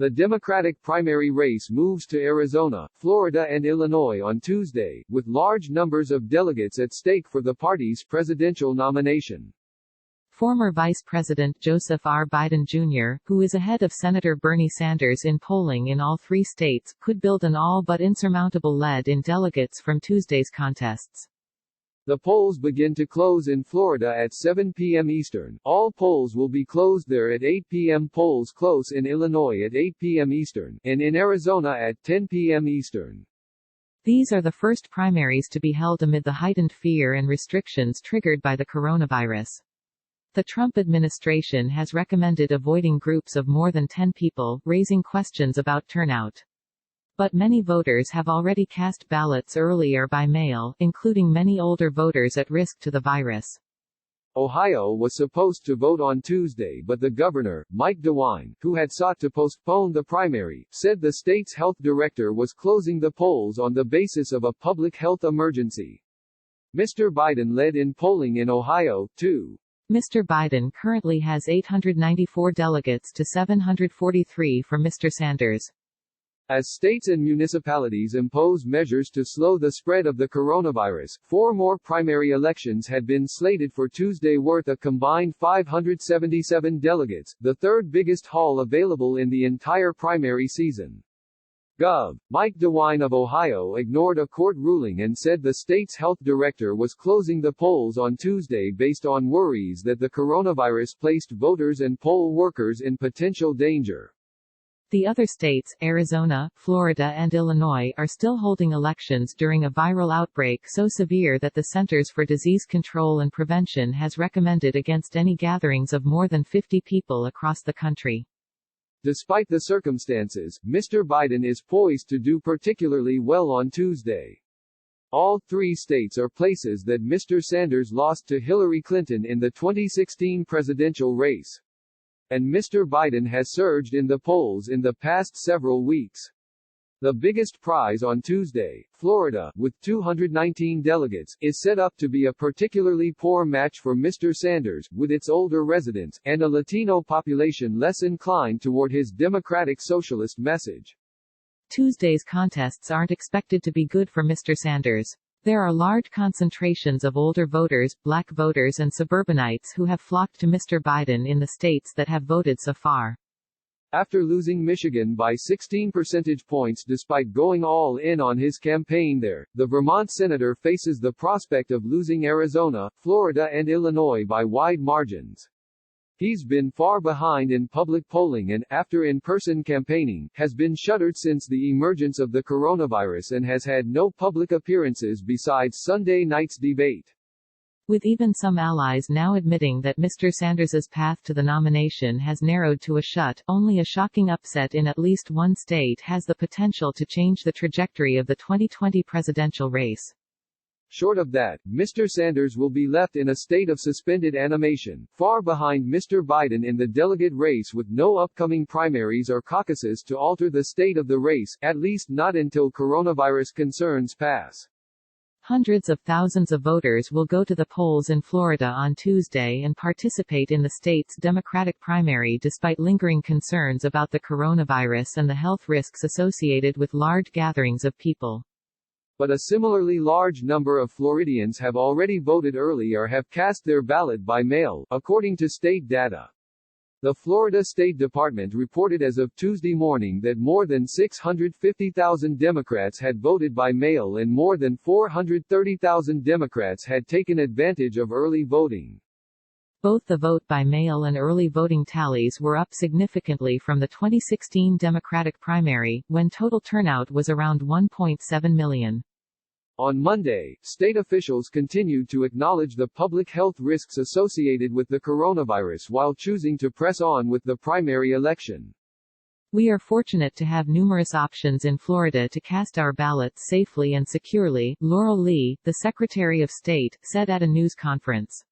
The Democratic primary race moves to Arizona, Florida and Illinois on Tuesday, with large numbers of delegates at stake for the party's presidential nomination. Former Vice President Joseph R. Biden Jr., who is ahead of Senator Bernie Sanders in polling in all three states, could build an all-but-insurmountable lead in delegates from Tuesday's contests. The polls begin to close in Florida at 7 p.m. Eastern. All polls will be closed there at 8 p.m. Polls close in Illinois at 8 p.m. Eastern, and in Arizona at 10 p.m. Eastern. These are the first primaries to be held amid the heightened fear and restrictions triggered by the coronavirus. The Trump administration has recommended avoiding groups of more than 10 people, raising questions about turnout. But many voters have already cast ballots earlier by mail, including many older voters at risk to the virus. Ohio was supposed to vote on Tuesday, but the governor, Mike DeWine, who had sought to postpone the primary, said the state's health director was closing the polls on the basis of a public health emergency. Mr. Biden led in polling in Ohio, too. Mr. Biden currently has 894 delegates to 743 for Mr. Sanders. As states and municipalities impose measures to slow the spread of the coronavirus, 4 more primary elections had been slated for Tuesday worth a combined 577 delegates, the third biggest haul available in the entire primary season. Gov. Mike DeWine of Ohio ignored a court ruling and said the state's health director was closing the polls on Tuesday based on worries that the coronavirus placed voters and poll workers in potential danger. The other states, Arizona, Florida and Illinois, are still holding elections during a viral outbreak so severe that the Centers for Disease Control and Prevention has recommended against any gatherings of more than 50 people across the country. Despite the circumstances, Mr. Biden is poised to do particularly well on Tuesday. All 3 states are places that Mr. Sanders lost to Hillary Clinton in the 2016 presidential race. And Mr. Biden has surged in the polls in the past several weeks. The biggest prize on Tuesday, Florida, with 219 delegates, is set up to be a particularly poor match for Mr. Sanders, with its older residents, and a Latino population less inclined toward his democratic socialist message. Tuesday's contests aren't expected to be good for Mr. Sanders. There are large concentrations of older voters, black voters and suburbanites who have flocked to Mr. Biden in the states that have voted so far. After losing Michigan by 16 percentage points despite going all in on his campaign there, the Vermont senator faces the prospect of losing Arizona, Florida and Illinois by wide margins. He's been far behind in public polling and, after in-person campaigning, has been shuttered since the emergence of the coronavirus and has had no public appearances besides Sunday night's debate. With even some allies now admitting that Mr. Sanders's path to the nomination has narrowed to a shut, only a shocking upset in at least one state has the potential to change the trajectory of the 2020 presidential race. Short of that, Mr. Sanders will be left in a state of suspended animation, far behind Mr. Biden in the delegate race with no upcoming primaries or caucuses to alter the state of the race, at least not until coronavirus concerns pass. Hundreds of thousands of voters will go to the polls in Florida on Tuesday and participate in the state's Democratic primary despite lingering concerns about the coronavirus and the health risks associated with large gatherings of people. But a similarly large number of Floridians have already voted early or have cast their ballot by mail, according to state data. The Florida State Department reported as of Tuesday morning that more than 650,000 Democrats had voted by mail and more than 430,000 Democrats had taken advantage of early voting. Both the vote by mail and early voting tallies were up significantly from the 2016 Democratic primary, when total turnout was around 1.7 million. On Monday, state officials continued to acknowledge the public health risks associated with the coronavirus while choosing to press on with the primary election. We are fortunate to have numerous options in Florida to cast our ballots safely and securely, Laurel Lee, the Secretary of State, said at a news conference.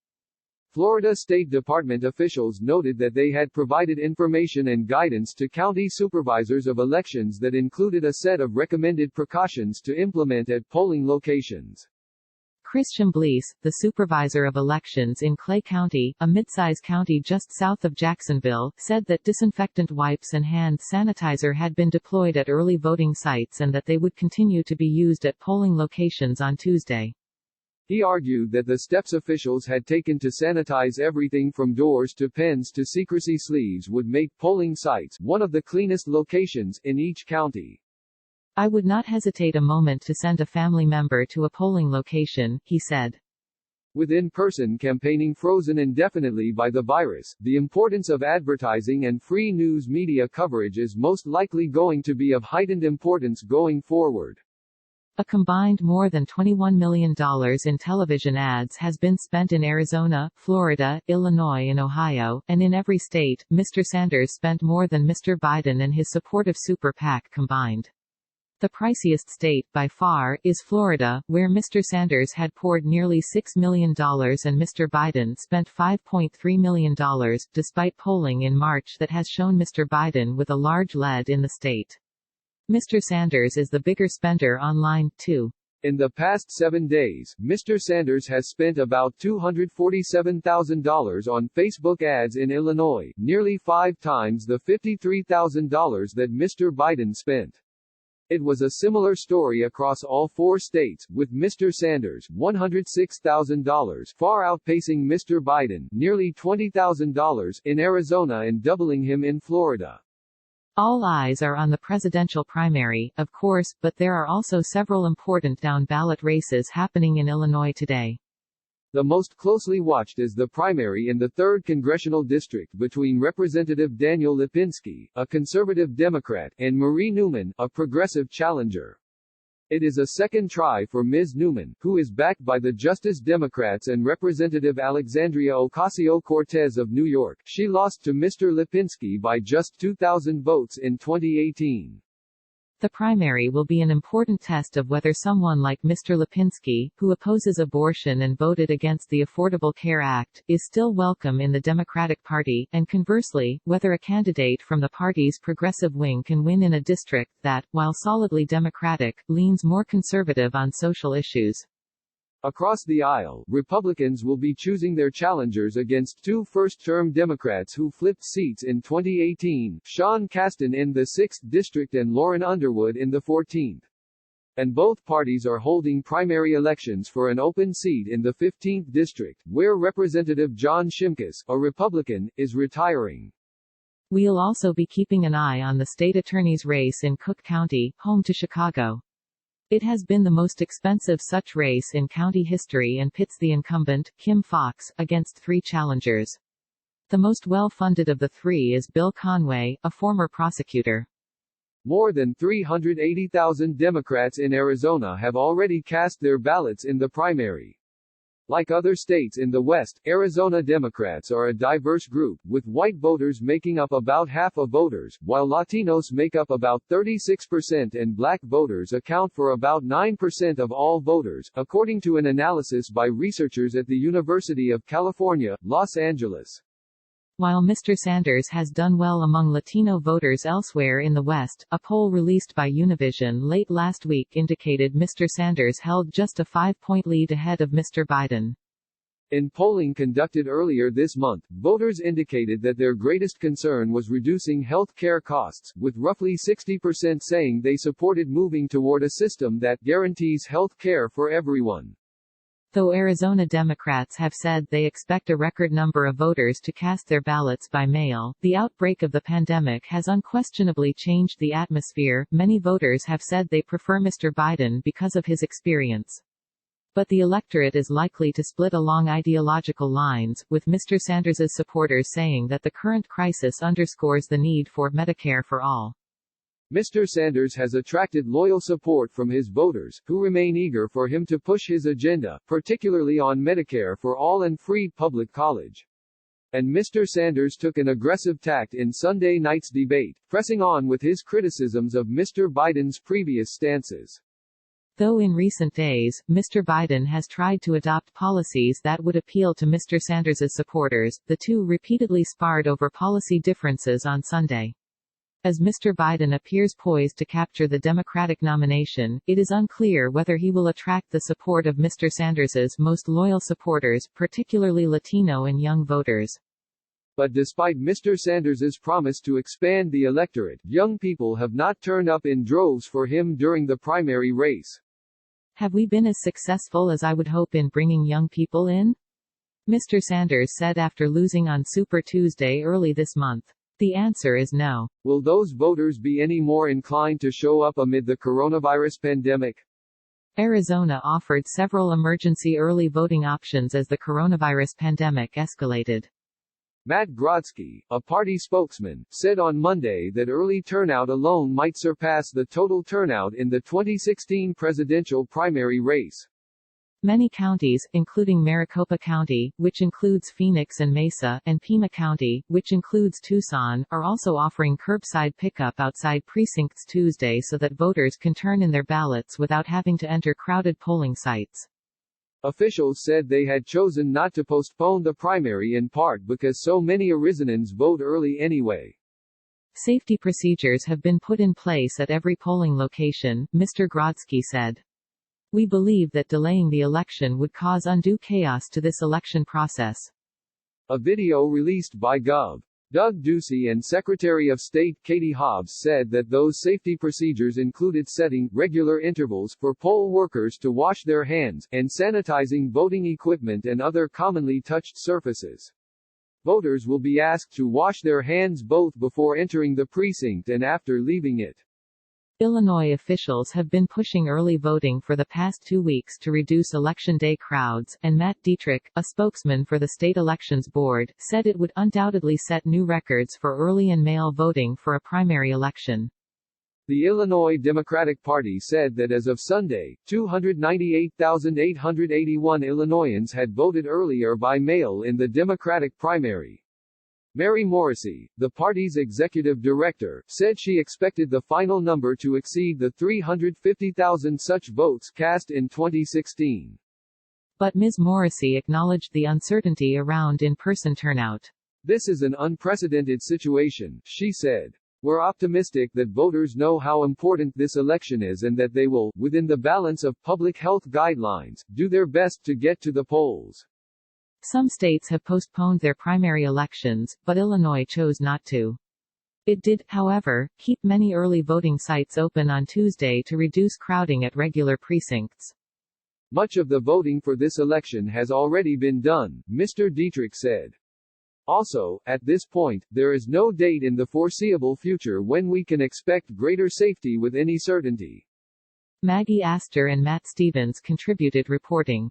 Florida State Department officials noted that they had provided information and guidance to county supervisors of elections that included a set of recommended precautions to implement at polling locations. Chris Chambliss, the supervisor of elections in Clay County, a midsize county just south of Jacksonville, said that disinfectant wipes and hand sanitizer had been deployed at early voting sites and that they would continue to be used at polling locations on Tuesday. He argued that the steps officials had taken to sanitize everything from doors to pens to secrecy sleeves would make polling sites one of the cleanest locations in each county. I would not hesitate a moment to send a family member to a polling location, he said. With in-person campaigning frozen indefinitely by the virus, the importance of advertising and free news media coverage is most likely going to be of heightened importance going forward. A combined more than $21 million in television ads has been spent in Arizona, Florida, Illinois and Ohio, and in every state, Mr. Sanders spent more than Mr. Biden and his supportive super PAC combined. The priciest state, by far, is Florida, where Mr. Sanders had poured nearly $6 million and Mr. Biden spent $5.3 million, despite polling in March that has shown Mr. Biden with a large lead in the state. Mr. Sanders is the bigger spender online, too. In the past 7 days, Mr. Sanders has spent about $247,000 on Facebook ads in Illinois, nearly 5 times the $53,000 that Mr. Biden spent. It was a similar story across all 4 states, with Mr. Sanders, $106,000, far outpacing Mr. Biden, nearly $20,000, in Arizona and doubling him in Florida. All eyes are on the presidential primary, of course, but there are also several important down-ballot races happening in Illinois today. The most closely watched is the primary in the 3rd Congressional District between Representative Daniel Lipinski, a conservative Democrat, and Marie Newman, a progressive challenger. It is a second try for Ms. Newman, who is backed by the Justice Democrats and Representative Alexandria Ocasio-Cortez of New York. She lost to Mr. Lipinski by just 2,000 votes in 2018. The primary will be an important test of whether someone like Mr. Lipinski, who opposes abortion and voted against the Affordable Care Act, is still welcome in the Democratic Party, and conversely, whether a candidate from the party's progressive wing can win in a district that, while solidly Democratic, leans more conservative on social issues. Across the aisle, Republicans will be choosing their challengers against 2 first-term Democrats who flipped seats in 2018, Sean Casten in the 6th District and Lauren Underwood in the 14th. And both parties are holding primary elections for an open seat in the 15th District, where Representative John Shimkus, a Republican, is retiring. We'll also be keeping an eye on the state attorney's race in Cook County, home to Chicago. It has been the most expensive such race in county history and pits the incumbent, Kim Foxx, against 3 challengers. The most well-funded of the 3 is Bill Conway, a former prosecutor. More than 380,000 Democrats in Arizona have already cast their ballots in the primary. Like other states in the West, Arizona Democrats are a diverse group, with white voters making up about half of voters, while Latinos make up about 36% and black voters account for about 9% of all voters, according to an analysis by researchers at the University of California, Los Angeles. While Mr. Sanders has done well among Latino voters elsewhere in the West, a poll released by Univision late last week indicated Mr. Sanders held just a 5-point lead ahead of Mr. Biden. In polling conducted earlier this month, voters indicated that their greatest concern was reducing health care costs, with roughly 60% saying they supported moving toward a system that guarantees health care for everyone. Though Arizona Democrats have said they expect a record number of voters to cast their ballots by mail, the outbreak of the pandemic has unquestionably changed the atmosphere. Many voters have said they prefer Mr. Biden because of his experience. But the electorate is likely to split along ideological lines, with Mr. Sanders's supporters saying that the current crisis underscores the need for Medicare for all. Mr. Sanders has attracted loyal support from his voters, who remain eager for him to push his agenda, particularly on Medicare for all and free public college. And Mr. Sanders took an aggressive tact in Sunday night's debate, pressing on with his criticisms of Mr. Biden's previous stances. Though in recent days, Mr. Biden has tried to adopt policies that would appeal to Mr. Sanders's supporters, the two repeatedly sparred over policy differences on Sunday. As Mr. Biden appears poised to capture the Democratic nomination, it is unclear whether he will attract the support of Mr. Sanders's most loyal supporters, particularly Latino and young voters. But despite Mr. Sanders's promise to expand the electorate, young people have not turned up in droves for him during the primary race. Have we been as successful as I would hope in bringing young people in? Mr. Sanders said after losing on Super Tuesday early this month. The answer is no. Will those voters be any more inclined to show up amid the coronavirus pandemic? Arizona offered several emergency early voting options as the coronavirus pandemic escalated. Matt Grodzki, a party spokesman, said on Monday that early turnout alone might surpass the total turnout in the 2016 presidential primary race. Many counties, including Maricopa County, which includes Phoenix and Mesa, and Pima County, which includes Tucson, are also offering curbside pickup outside precincts Tuesday so that voters can turn in their ballots without having to enter crowded polling sites. Officials said they had chosen not to postpone the primary in part because so many Arizonans vote early anyway. Safety procedures have been put in place at every polling location, Mr. Grodzki said. We believe that delaying the election would cause undue chaos to this election process. A video released by Gov. Doug Ducey and Secretary of State Katie Hobbs said that those safety procedures included setting regular intervals for poll workers to wash their hands, and sanitizing voting equipment and other commonly touched surfaces. Voters will be asked to wash their hands both before entering the precinct and after leaving it. Illinois officials have been pushing early voting for the past 2 weeks to reduce Election Day crowds, and Matt Dietrich, a spokesman for the State Elections Board, said it would undoubtedly set new records for early and mail voting for a primary election. The Illinois Democratic Party said that as of Sunday, 298,881 Illinoisans had voted early or by mail in the Democratic primary. Mary Morrissey, the party's executive director, said she expected the final number to exceed the 350,000 such votes cast in 2016. But Ms. Morrissey acknowledged the uncertainty around in-person turnout. This is an unprecedented situation, she said. We're optimistic that voters know how important this election is and that they will, within the balance of public health guidelines, do their best to get to the polls. Some states have postponed their primary elections, but Illinois chose not to. It did, however, keep many early voting sites open on Tuesday to reduce crowding at regular precincts. Much of the voting for this election has already been done, Mr. Dietrich said. Also, at this point, there is no date in the foreseeable future when we can expect greater safety with any certainty. Maggie Astor and Matt Stevens contributed reporting.